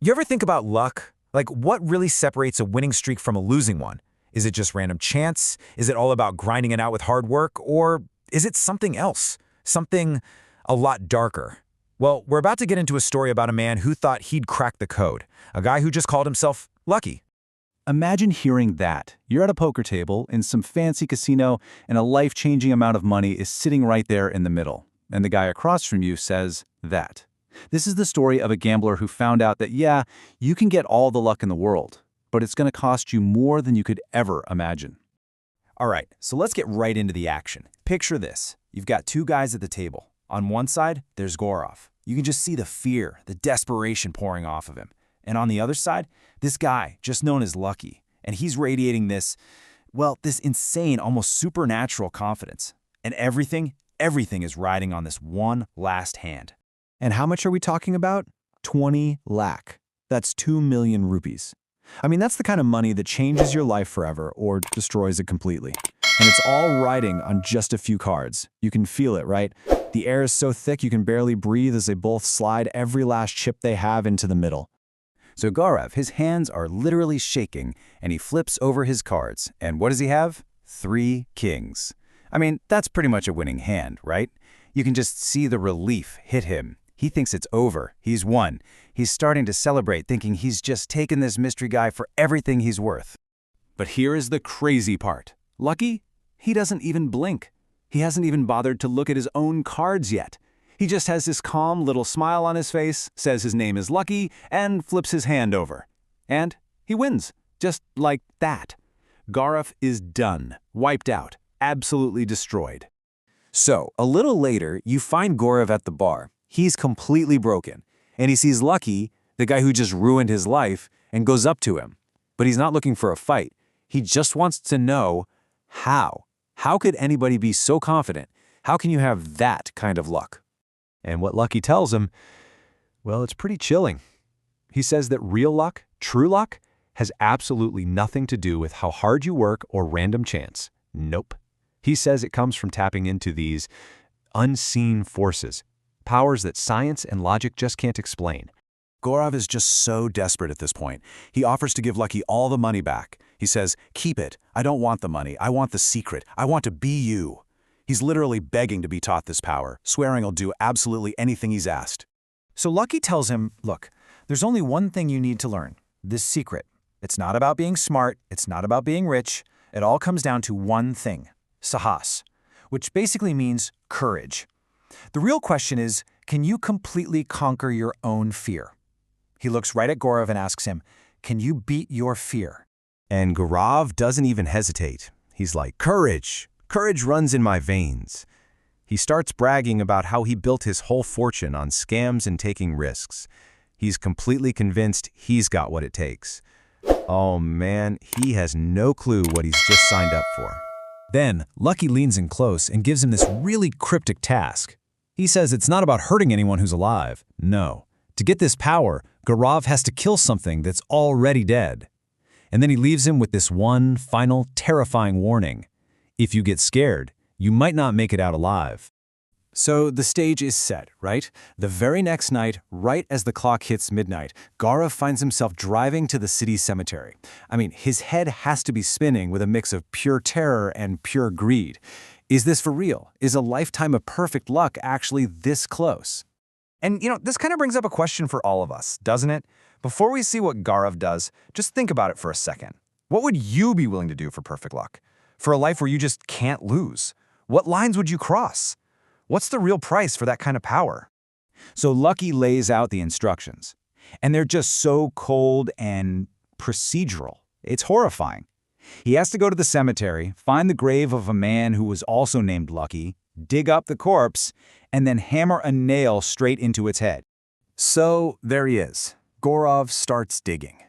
You ever think about luck? Like, what really separates a winning streak from a losing one? Is it just random chance? Is it all about grinding it out with hard work? Or is it something else? Something a lot darker? Well, we're about to get into a story about a man who thought he'd cracked the code. A guy who just called himself lucky. Imagine hearing that. You're at a poker table in some fancy casino, and a life-changing amount of money is sitting right there in the middle. And the guy across from you says that. This is the story of a gambler who found out that, yeah, you can get all the luck in the world, but it's going to cost you more than you could ever imagine. All right, so let's get right into the action. Picture this. You've got two guys at the table. On one side, there's Gaurav. You can just see the fear, the desperation pouring off of him. And on the other side, this guy, just known as Lucky. And he's radiating this insane, almost supernatural confidence. And everything is riding on this one last hand. And how much are we talking about? 20 lakh. That's 2 million rupees. I mean, that's the kind of money that changes your life forever or destroys it completely. And it's all riding on just a few cards. You can feel it, right? The air is so thick you can barely breathe as they both slide every last chip they have into the middle. So Gaurav, his hands are literally shaking, and he flips over his cards. And what does he have? 3 kings. I mean, that's pretty much a winning hand, right? You can just see the relief hit him. He thinks it's over. He's won. He's starting to celebrate, thinking he's just taken this mystery guy for everything he's worth. But here is the crazy part. Lucky? He doesn't even blink. He hasn't even bothered to look at his own cards yet. He just has this calm little smile on his face, says his name is Lucky, and flips his hand over. And he wins, just like that. Gaurav is done, wiped out, absolutely destroyed. So, a little later, you find Gaurav at the bar. He's completely broken. And he sees Lucky, the guy who just ruined his life, and goes up to him. But he's not looking for a fight. He just wants to know how. How could anybody be so confident? How can you have that kind of luck? And what Lucky tells him, well, it's pretty chilling. He says that real luck, true luck, has absolutely nothing to do with how hard you work or random chance. Nope. He says it comes from tapping into these unseen forces, powers that science and logic just can't explain. Gaurav is just so desperate at this point. He offers to give Lucky all the money back. He says, "Keep it. I don't want the money. I want the secret. I want to be you." He's literally begging to be taught this power, swearing he'll do absolutely anything he's asked. So Lucky tells him, look, there's only one thing you need to learn, this secret. It's not about being smart, it's not about being rich, it all comes down to one thing, sahas, which basically means courage. The real question is, can you completely conquer your own fear? He looks right at Gaurav and asks him, can you beat your fear? And Gaurav doesn't even hesitate. He's like, courage. Courage runs in my veins. He starts bragging about how he built his whole fortune on scams and taking risks. He's completely convinced he's got what it takes. Oh man, he has no clue what he's just signed up for. Then, Lucky leans in close and gives him this really cryptic task. He says it's not about hurting anyone who's alive. No. To get this power, Gaurav has to kill something that's already dead. And then he leaves him with this one final terrifying warning. If you get scared, you might not make it out alive. So the stage is set, right? The very next night, right as the clock hits midnight, Gaurav finds himself driving to the city cemetery. I mean, his head has to be spinning with a mix of pure terror and pure greed. Is this for real? Is a lifetime of perfect luck actually this close? And, this kind of brings up a question for all of us, doesn't it? Before we see what Gaurav does, just think about it for a second. What would you be willing to do for perfect luck? For a life where you just can't lose? What lines would you cross? What's the real price for that kind of power? So Lucky lays out the instructions, and they're just so cold and procedural. It's horrifying. He has to go to the cemetery, find the grave of a man who was also named Lucky, dig up the corpse, and then hammer a nail straight into its head. So there he is. Gaurav starts digging.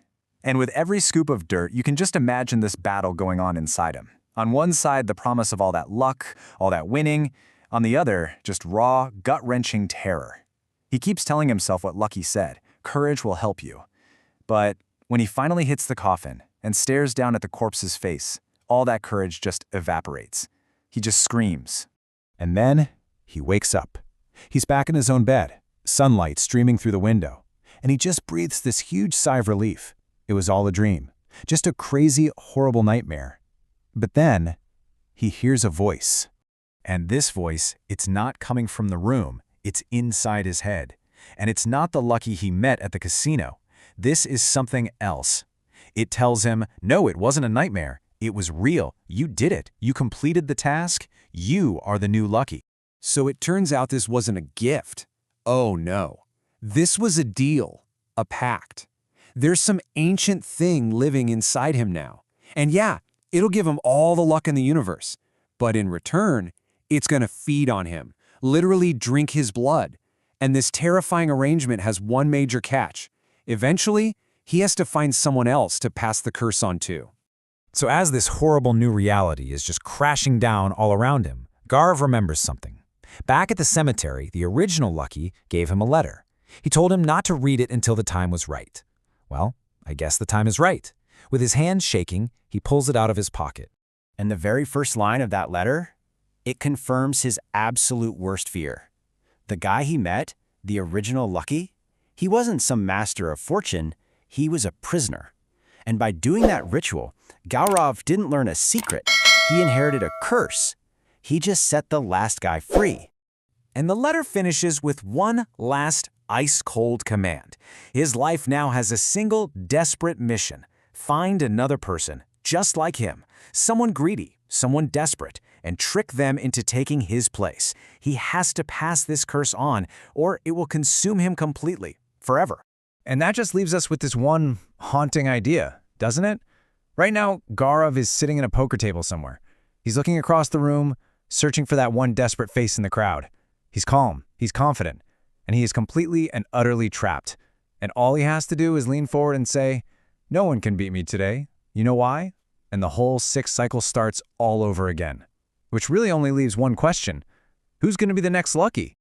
And with every scoop of dirt, you can just imagine this battle going on inside him. On one side, the promise of all that luck, all that winning. On the other, just raw, gut-wrenching terror. He keeps telling himself what Lucky said, courage will help you. But when he finally hits the coffin and stares down at the corpse's face, all that courage just evaporates. He just screams. And then he wakes up. He's back in his own bed, sunlight streaming through the window. and he just breathes this huge sigh of relief. It was all a dream, just a crazy, horrible nightmare. But then, he hears a voice. And this voice, it's not coming from the room, it's inside his head. And it's not the Lucky he met at the casino. This is something else. It tells him, no, it wasn't a nightmare. It was real. You did it. You completed the task. You are the new Lucky. So it turns out this wasn't a gift. Oh no. This was a deal, a pact. There's some ancient thing living inside him now. And yeah, it'll give him all the luck in the universe. But in return, it's going to feed on him, literally drink his blood. And this terrifying arrangement has one major catch. Eventually, he has to find someone else to pass the curse on to. So as this horrible new reality is just crashing down all around him, Gaurav remembers something. Back at the cemetery, the original Lucky gave him a letter. He told him not to read it until the time was right. Well, I guess the time is right. With his hands shaking, he pulls it out of his pocket. And the very first line of that letter, it confirms his absolute worst fear. The guy he met, the original Lucky, he wasn't some master of fortune, he was a prisoner. And by doing that ritual, Gaurav didn't learn a secret, he inherited a curse. He just set the last guy free. And the letter finishes with one last ice-cold command. His life now has a single desperate mission. Find another person, just like him, someone greedy, someone desperate, and trick them into taking his place. He has to pass this curse on, or it will consume him completely, forever. And that just leaves us with this one haunting idea, doesn't it? Right now, Gaurav is sitting at a poker table somewhere. He's looking across the room, searching for that one desperate face in the crowd. He's calm, he's confident, and he is completely and utterly trapped. And all he has to do is lean forward and say, "No one can beat me today. You know why?" And the whole 6 cycle starts all over again. Which really only leaves one question. Who's going to be the next Lucky?